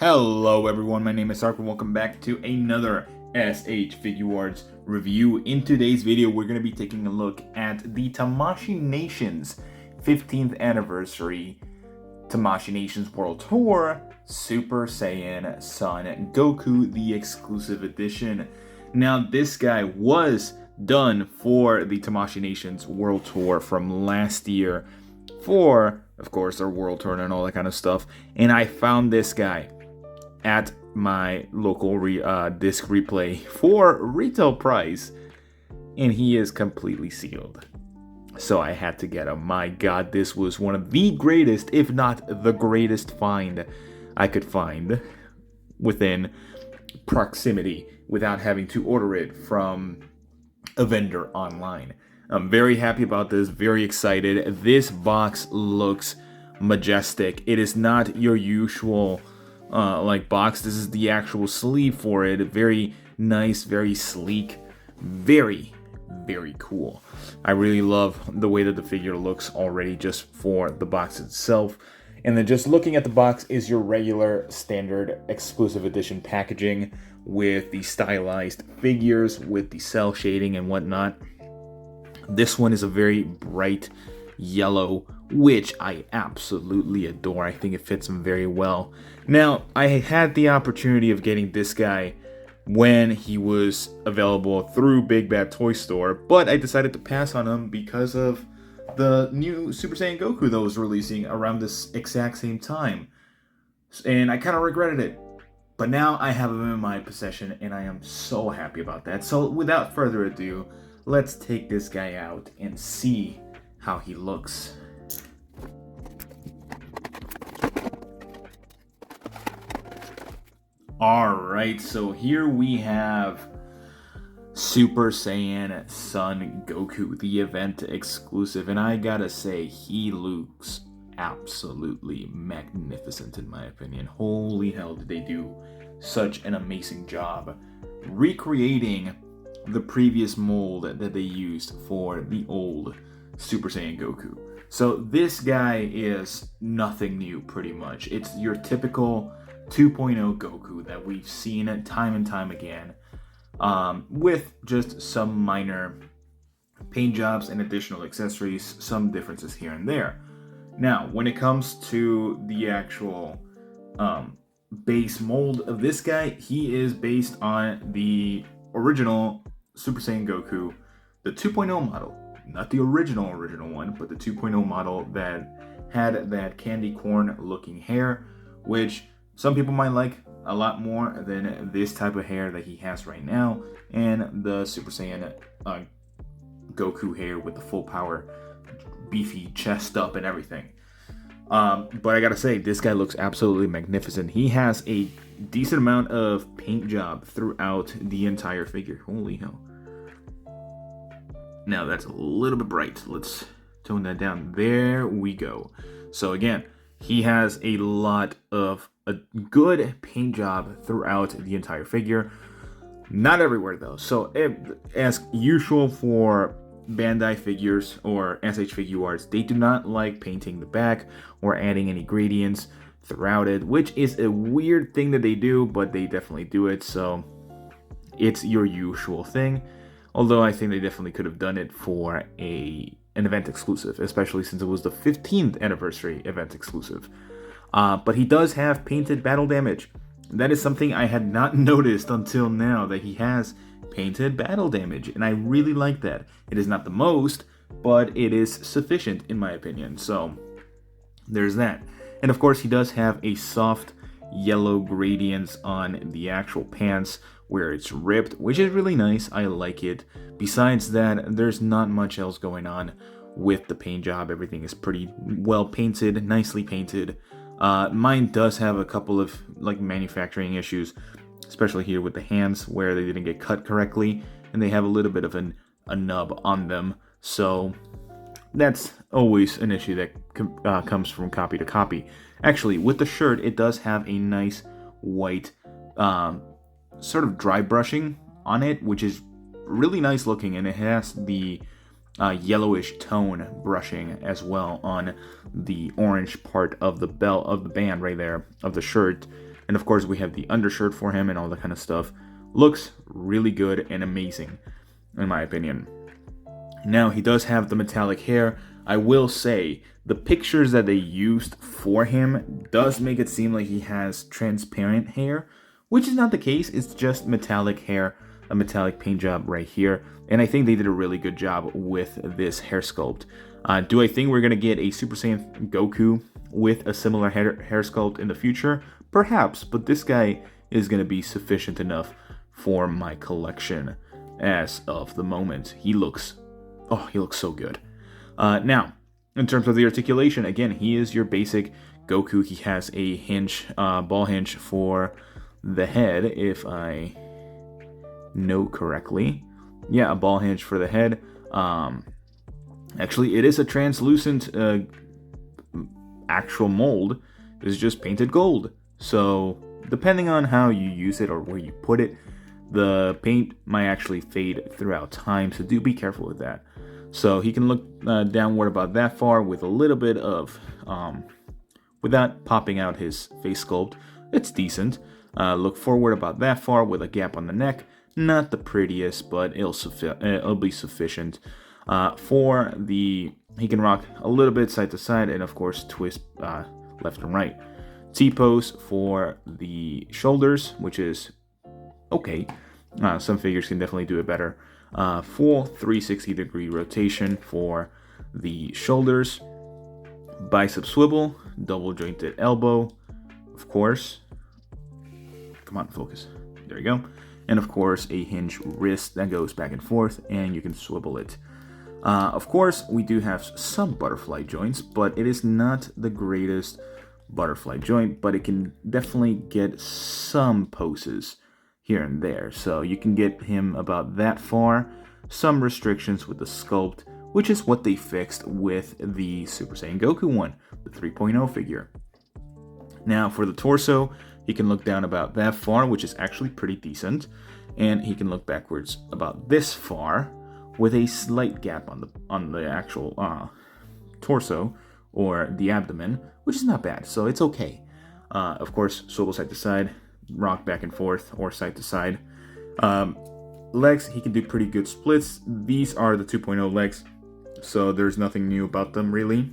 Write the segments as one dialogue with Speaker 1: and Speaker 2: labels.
Speaker 1: Hello everyone, my name is Sark and welcome back to another SH Figuarts review. In today's video, we're going to be taking a look at the Tamashii Nations 15th anniversary Tamashii Nations World Tour Super Saiyan Son Goku, the exclusive edition. Now, this guy was done for the Tamashii Nations World Tour from last year for, of course, their World Tour and all that kind of stuff. And I found this guy at my local disc replay for retail price, and he is completely sealed. So I had to get him. My god, this was one of the greatest, if not the greatest find I could find within proximity without having to order it from a vendor online. I'm very happy about this, very excited. This box looks majestic. It is not your usual box. This is the actual sleeve for it. Very nice, very sleek, very cool. I really love the way that the figure looks already just for the box itself. And then just looking at the box is your regular standard exclusive edition packaging with the stylized figures with the cell shading and whatnot. This one is a very bright yellow, which I absolutely adore. I think it fits him very well. Now, I had the opportunity of getting this guy when he was available through Big Bad Toy Store, but I decided to pass on him because of the new Super Saiyan Goku that was releasing around this exact same time. And I kind of regretted it. But now I have him in my possession, and I am so happy about that. So without further ado, let's take this guy out and see how he looks. Alright, so here we have Super Saiyan Son Goku, the event exclusive, and I gotta say, he looks absolutely magnificent in my opinion. Holy hell, did they do such an amazing job recreating the previous mold that they used for the old Super Saiyan Goku. So this guy is nothing new pretty much. It's your typical 2.0 Goku that we've seen time and time again, with just some minor paint jobs and additional accessories, some differences here and there. Now, when it comes to the actual base mold of this guy, he is based on the original Super Saiyan Goku, the 2.0 model. Not the original one, but the 2.0 model that had that candy corn looking hair, which some people might like a lot more than this type of hair that he has right now, and the Super Saiyan Goku hair with the full power, beefy chest up and everything. But I gotta say, this guy looks absolutely magnificent. He has a decent amount of paint job throughout the entire figure. Holy hell. Now that's a little bit bright. Let's tone that down. There we go. So again, he has a lot of a good paint job throughout the entire figure. Not everywhere though. So as usual for Bandai figures or SH Figuarts, they do not like painting the back or adding any gradients throughout it, which is a weird thing that they do, but they definitely do it. So it's your usual thing. Although I think they definitely could have done it for an event exclusive, especially since it was the 15th anniversary event exclusive. But he does have painted battle damage. That is something I had not noticed until now, that he has painted battle damage, and I really like that. It is not the most, but it is sufficient in my opinion. So there's that. And of course, he does have a soft yellow gradients on the actual pants where it's ripped, which is really nice. I like it. Besides that, there's not much else going on with the paint job. Everything is pretty well painted, nicely painted. Mine does have a couple of manufacturing issues, especially here with the hands where they didn't get cut correctly, and they have a little bit of a nub on them. So that's always an issue that comes from copy to copy. Actually, with the shirt, it does have a nice white sort of dry brushing on it, which is really nice looking, and it has the yellowish tone brushing as well on the orange part of the belt of the band right there of the shirt. And of course, we have the undershirt for him and all that kind of stuff. Looks really good and amazing, in my opinion. Now, he does have the metallic hair. I will say, the pictures that they used for him does make it seem like he has transparent hair, which is not the case. It's just metallic hair, a metallic paint job right here. And I think they did a really good job with this hair sculpt. Do I think we're going to get a Super Saiyan Goku with a similar hair sculpt in the future? Perhaps, but this guy is going to be sufficient enough for my collection as of the moment. He looks so good. Now, in terms of the articulation, again, he is your basic Goku. He has a hinge, ball hinge for the head, if I know correctly. Yeah, a ball hinge for the head. Actually, it is a translucent actual mold. It's just painted gold. So, depending on how you use it or where you put it, the paint might actually fade throughout time. So do be careful with that. So he can look downward about that far with a little bit of, without popping out his face sculpt. It's decent. Look forward about that far with a gap on the neck. Not the prettiest, but it'll be sufficient. He can rock a little bit side to side and of course twist left and right. T-pose for the shoulders, which is okay. Some figures can definitely do it better. Full 360-degree rotation for the shoulders. Bicep swivel, double jointed elbow, of course. Come on, focus. There you go. And of course, a hinge wrist that goes back and forth, and you can swivel it. Of course, we do have some butterfly joints, but it is not the greatest butterfly joint, but it can definitely get some poses here and there. So you can get him about that far. Some restrictions with the sculpt, which is what they fixed with the Super Saiyan Goku one, the 3.0 figure. Now for the torso, he can look down about that far, which is actually pretty decent. And he can look backwards about this far with a slight gap on the actual torso or the abdomen, which is not bad, so it's okay. Of course, swivel side to side, rock back and forth or side to side. Legs, he can do pretty good splits. These are the 2.0 legs, so there's nothing new about them really.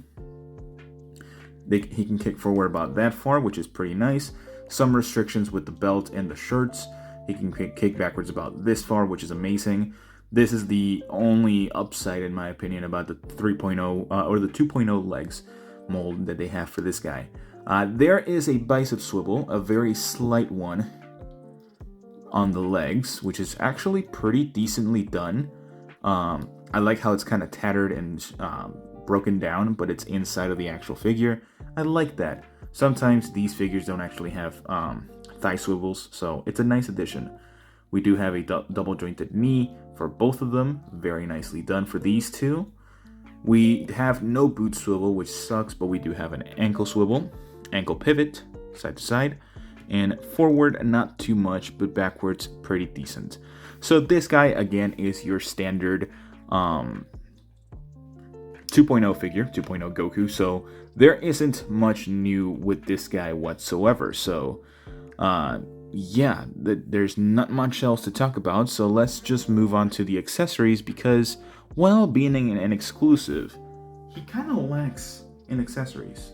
Speaker 1: He can kick forward about that far, which is pretty nice. Some restrictions with the belt and the shirts. He can kick backwards about this far, which is amazing. This is the only upside, in my opinion, about the 3.0 or the 2.0 legs mold that they have for this guy. There is a bicep swivel, a very slight one on the legs, which is actually pretty decently done. I like how it's kind of tattered and broken down, but it's inside of the actual figure. I like that. Sometimes these figures don't actually have thigh swivels, so it's a nice addition. We do have a double jointed knee for both of them, very nicely done for these two. We have no boot swivel, which sucks, but we do have an ankle swivel, ankle pivot, side to side, and forward not too much, but backwards pretty decent. So this guy again is your standard 2.0 figure, 2.0 Goku. So there isn't much new with this guy whatsoever. So yeah, there's not much else to talk about, so let's just move on to the accessories because, while being an exclusive, he kind of lacks in accessories.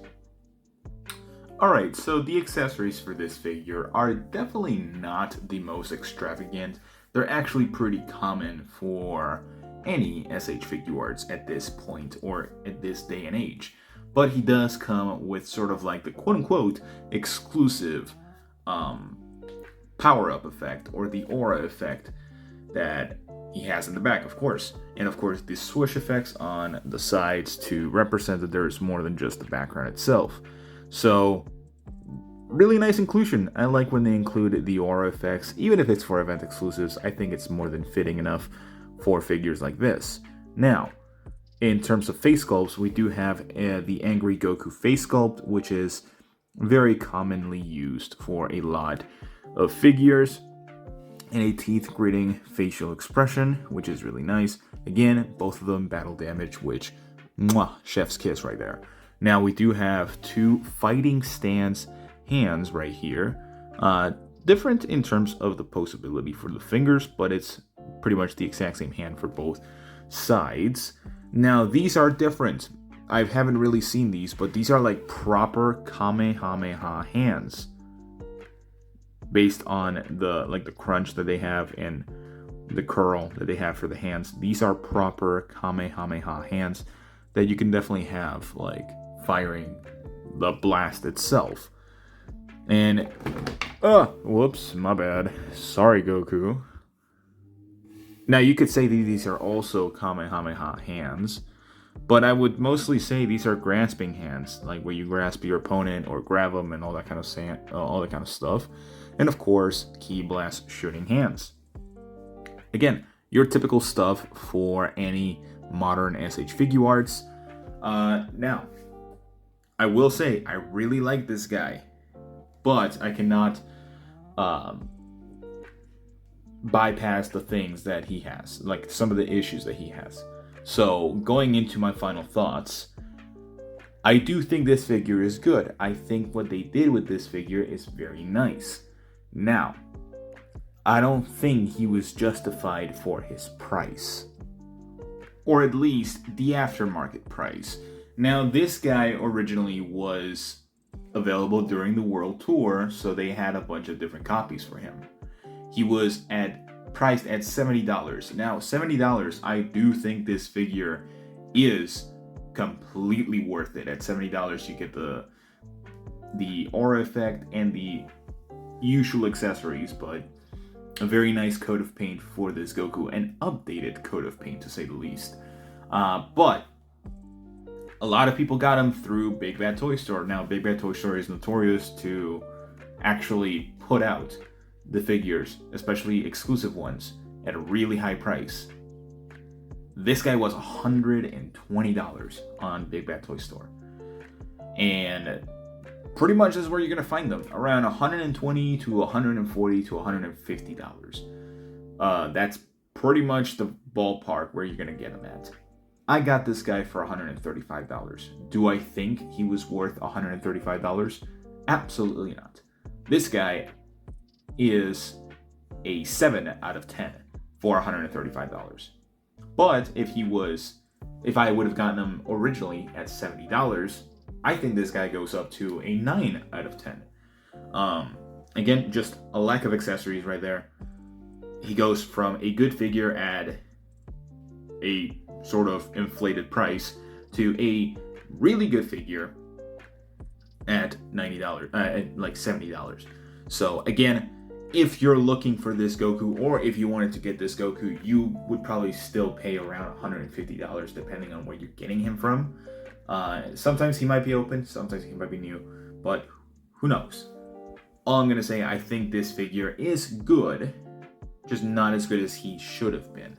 Speaker 1: Alright, so the accessories for this figure are definitely not the most extravagant. They're actually pretty common for any SH Figuarts at this point or at this day and age. But he does come with sort of like the quote-unquote exclusive power-up effect or the aura effect that he has in the back, of course. And of course the swoosh effects on the sides to represent that there is more than just the background itself. So really nice inclusion. I like when they include the aura effects. Even if it's for event exclusives, I think it's more than fitting enough for figures like this. Now, in terms of face sculpts, we do have the Angry Goku face sculpt, which is very commonly used for a lot of figures, and a teeth gritting facial expression, which is really nice. Again, both of them battle damage, which chef's kiss right there. Now we do have two fighting stance hands right here. Different in terms of the posability for the fingers, but it's pretty much the exact same hand for both sides. Now, these are different. I haven't really seen these, but these are like proper Kamehameha hands based on the crunch that they have and the curl that they have for the hands. These are proper Kamehameha hands that you can definitely have like firing the blast itself. And whoops, my bad. Sorry, Goku. Now you could say these are also Kamehameha hands, but I would mostly say these are grasping hands, like where you grasp your opponent or grab them and all that kind of stuff. And of course, ki blast shooting hands. Again, your typical stuff for any modern SH Figuarts. Now, I will say I really like this guy, but I cannot bypass the things that he has, like some of the issues that he has. So going into my final thoughts, I do think this figure is good. I think what they did with this figure is very nice. Now, I don't think he was justified for his price, or at least the aftermarket price. Now, this guy originally was available during the World Tour, so they had a bunch of different copies for him. He was priced at $70. Now, $70, I do think this figure is completely worth it. At $70, you get the aura effect and the usual accessories, but a very nice coat of paint for this Goku, an updated coat of paint to say the least. But a lot of people got him through Big Bad Toy Store. Now, Big Bad Toy Store is notorious to actually put out the figures, especially exclusive ones, at a really high price. This guy was $120 on Big Bad Toy Store. And pretty much is where you're going to find them, around $120 to $140 to $150. That's pretty much the ballpark where you're going to get them at. I got this guy for $135. Do I think he was worth $135? Absolutely not. This guy is a 7 out of 10 for $135. But if I would have gotten him originally at $70, I think this guy goes up to a 9 out of 10. Again, just a lack of accessories right there. He goes from a good figure at a sort of inflated price to a really good figure at $90, like $70. So again, if you're looking for this Goku, or if you wanted to get this Goku, you would probably still pay around $150 depending on where you're getting him from. Sometimes he might be open, sometimes he might be new, but who knows? All I'm gonna say, I think this figure is good, just not as good as he should have been.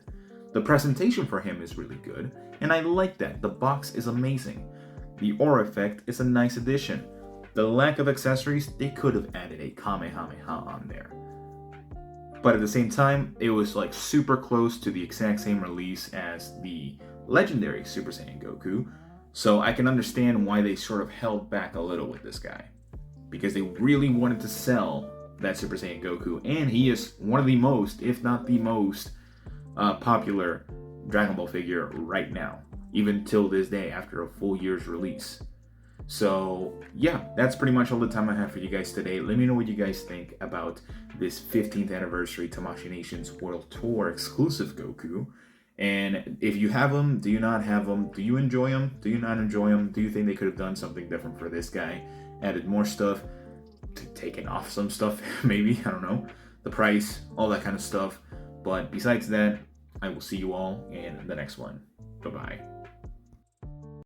Speaker 1: The presentation for him is really good, and I like that. The box is amazing. The aura effect is a nice addition. The lack of accessories, they could have added a Kamehameha on there. But at the same time, it was like super close to the exact same release as the legendary Super Saiyan Goku. So I can understand why they sort of held back a little with this guy, because they really wanted to sell that Super Saiyan Goku, and he is one of the most, if not the most, popular Dragon Ball figure right now, even till this day after a full year's release. So yeah, that's pretty much all the time I have for you guys today. Let me know what you guys think about this 15th anniversary Tamashii Nations World Tour exclusive Goku. And if you have them, do you not have them? Do you enjoy them? Do you not enjoy them? Do you think they could have done something different for this guy? Added more stuff, taken off some stuff, maybe, I don't know. The price, all that kind of stuff. But besides that, I will see you all in the next one. Bye-bye.